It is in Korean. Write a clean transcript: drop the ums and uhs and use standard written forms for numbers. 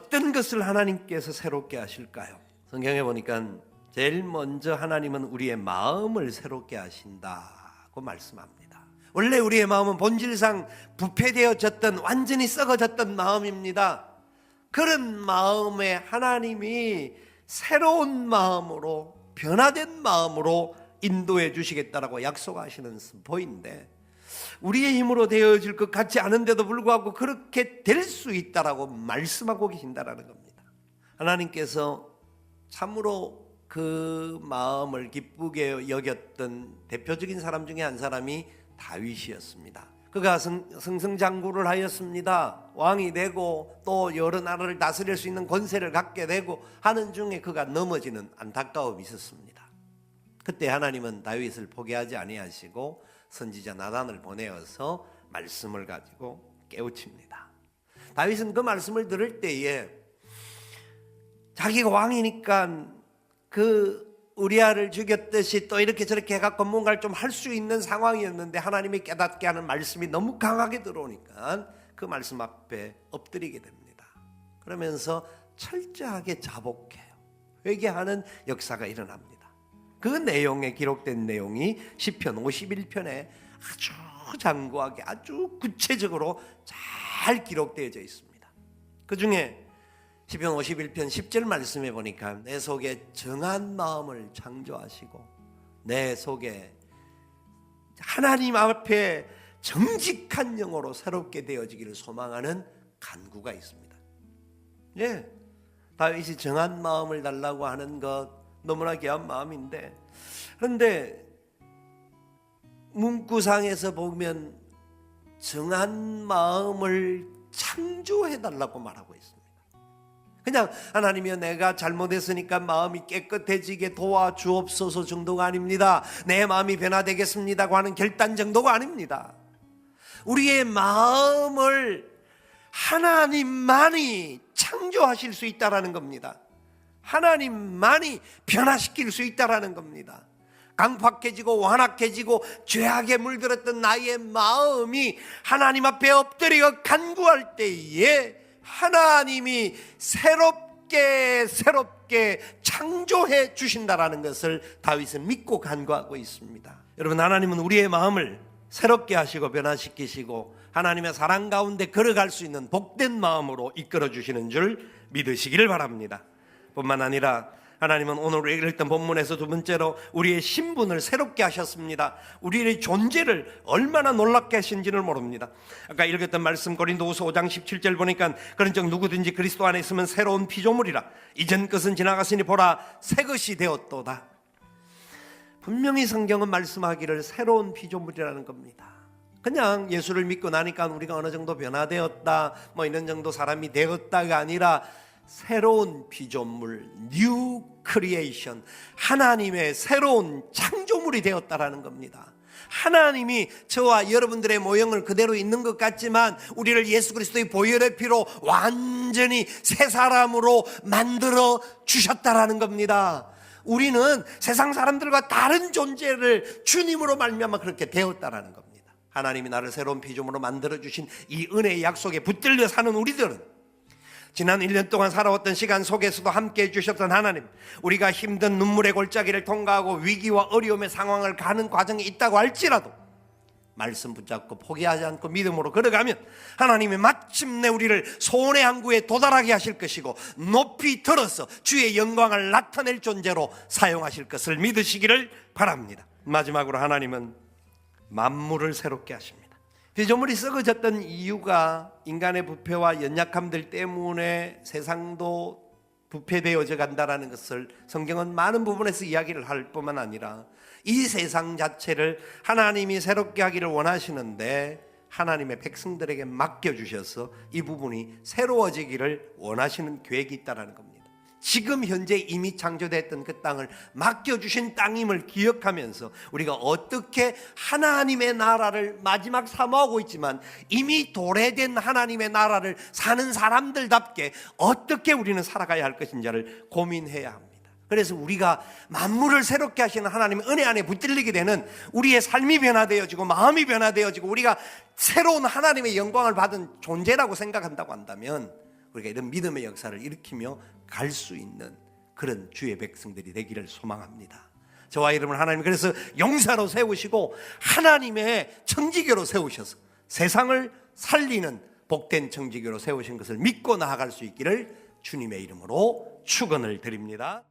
어떤 것을 하나님께서 새롭게 하실까요? 성경에 보니까 제일 먼저 하나님은 우리의 마음을 새롭게 하신다고 말씀합니다. 원래 우리의 마음은 본질상 부패되어졌던, 완전히 썩어졌던 마음입니다. 그런 마음에 하나님이 새로운 마음으로, 변화된 마음으로 인도해 주시겠다라고 약속하시는 선포인데, 우리의 힘으로 되어질 것 같지 않은데도 불구하고 그렇게 될 수 있다라고 말씀하고 계신다라는 겁니다. 하나님께서 참으로 그 마음을 기쁘게 여겼던 대표적인 사람 중에 한 사람이 다윗이었습니다. 그가 승승장구를 하였습니다. 왕이 되고 또 여러 나라를 다스릴 수 있는 권세를 갖게 되고 하는 중에 그가 넘어지는 안타까움이 있었습니다. 그때 하나님은 다윗을 포기하지 아니하시고 선지자 나단을 보내어서 말씀을 가지고 깨우칩니다. 다윗은 그 말씀을 들을 때에 자기가 왕이니까 그 우리아를 죽였듯이 또 이렇게 저렇게 해갖고 뭔가를 좀 할 수 있는 상황이었는데, 하나님이 깨닫게 하는 말씀이 너무 강하게 들어오니까 그 말씀 앞에 엎드리게 됩니다. 그러면서 철저하게 자복해요. 회개하는 역사가 일어납니다. 그 내용에 기록된 내용이 시편 51편에 아주 장구하게, 아주 구체적으로 잘 기록되어져 있습니다. 그 중에 시편 51편 10절 말씀에 보니까 내 속에 정한 마음을 창조하시고 내 속에 하나님 앞에 정직한 영으로 새롭게 되어지기를 소망하는 간구가 있습니다. 예, 다윗이 정한 마음을 달라고 하는 것 너무나 귀한 마음인데, 그런데 문구상에서 보면 정한 마음을 창조해달라고 말하고 있습니다. 그냥 하나님이여 내가 잘못했으니까 마음이 깨끗해지게 도와주옵소서 정도가 아닙니다. 내 마음이 변화되겠습니다고 하는 결단 정도가 아닙니다. 우리의 마음을 하나님만이 창조하실 수 있다라는 겁니다. 하나님만이 변화시킬 수 있다라는 겁니다. 강팍해지고 완악해지고 죄악에 물들었던 나의 마음이 하나님 앞에 엎드려 간구할 때에 하나님이 새롭게 창조해 주신다라는 것을 다윗은 믿고 간구하고 있습니다. 여러분, 하나님은 우리의 마음을 새롭게 하시고 변화시키시고 하나님의 사랑 가운데 걸어갈 수 있는 복된 마음으로 이끌어 주시는 줄 믿으시기를 바랍니다. 뿐만 아니라 하나님은 오늘 우리가 읽었던 본문에서 두 번째로 우리의 신분을 새롭게 하셨습니다. 우리의 존재를 얼마나 놀랍게 하신지를 모릅니다. 아까 읽었던 말씀 고린도후서 5장 17절 보니까 그런즉 누구든지 그리스도 안에 있으면 새로운 피조물이라 이전 것은 지나갔으니 보라 새 것이 되었도다. 분명히 성경은 말씀하기를 새로운 피조물이라는 겁니다. 그냥 예수를 믿고 나니까 우리가 어느 정도 변화되었다, 뭐 이런 정도 사람이 되었다가 아니라 새로운 피조물, 뉴 크리에이션, 하나님의 새로운 창조물이 되었다라는 겁니다. 하나님이 저와 여러분들의 모형을 그대로 있는 것 같지만 우리를 예수 그리스도의 보혈의 피로 완전히 새 사람으로 만들어 주셨다라는 겁니다. 우리는 세상 사람들과 다른 존재를 주님으로 말미암아 그렇게 되었다라는 겁니다. 하나님이 나를 새로운 피조물로 만들어 주신 이 은혜의 약속에 붙들려 사는 우리들은 지난 1년 동안 살아왔던 시간 속에서도 함께 해주셨던 하나님, 우리가 힘든 눈물의 골짜기를 통과하고 위기와 어려움의 상황을 가는 과정에 있다고 할지라도 말씀 붙잡고 포기하지 않고 믿음으로 걸어가면 하나님이 마침내 우리를 소원의 항구에 도달하게 하실 것이고 높이 들어서 주의 영광을 나타낼 존재로 사용하실 것을 믿으시기를 바랍니다. 마지막으로 하나님은 만물을 새롭게 하십니다. 피조물이 썩어졌던 이유가 인간의 부패와 연약함들 때문에 세상도 부패되어져 간다는 것을 성경은 많은 부분에서 이야기를 할 뿐만 아니라 이 세상 자체를 하나님이 새롭게 하기를 원하시는데 하나님의 백성들에게 맡겨주셔서 이 부분이 새로워지기를 원하시는 계획이 있다는 겁니다. 지금 현재 이미 창조됐던 그 땅을 맡겨주신 땅임을 기억하면서 우리가 어떻게 하나님의 나라를 마지막 사모하고 있지만 이미 도래된 하나님의 나라를 사는 사람들답게 어떻게 우리는 살아가야 할 것인지를 고민해야 합니다. 그래서 우리가 만물을 새롭게 하시는 하나님의 은혜 안에 붙들리게 되는 우리의 삶이 변화되어지고 마음이 변화되어지고 우리가 새로운 하나님의 영광을 받은 존재라고 생각한다고 한다면 우리가 이런 믿음의 역사를 일으키며 갈 수 있는 그런 주의 백성들이 되기를 소망합니다. 저와 여러분, 하나님 그래서 용사로 세우시고 하나님의 청지기로 세우셔서 세상을 살리는 복된 청지기로 세우신 것을 믿고 나아갈 수 있기를 주님의 이름으로 축원을 드립니다.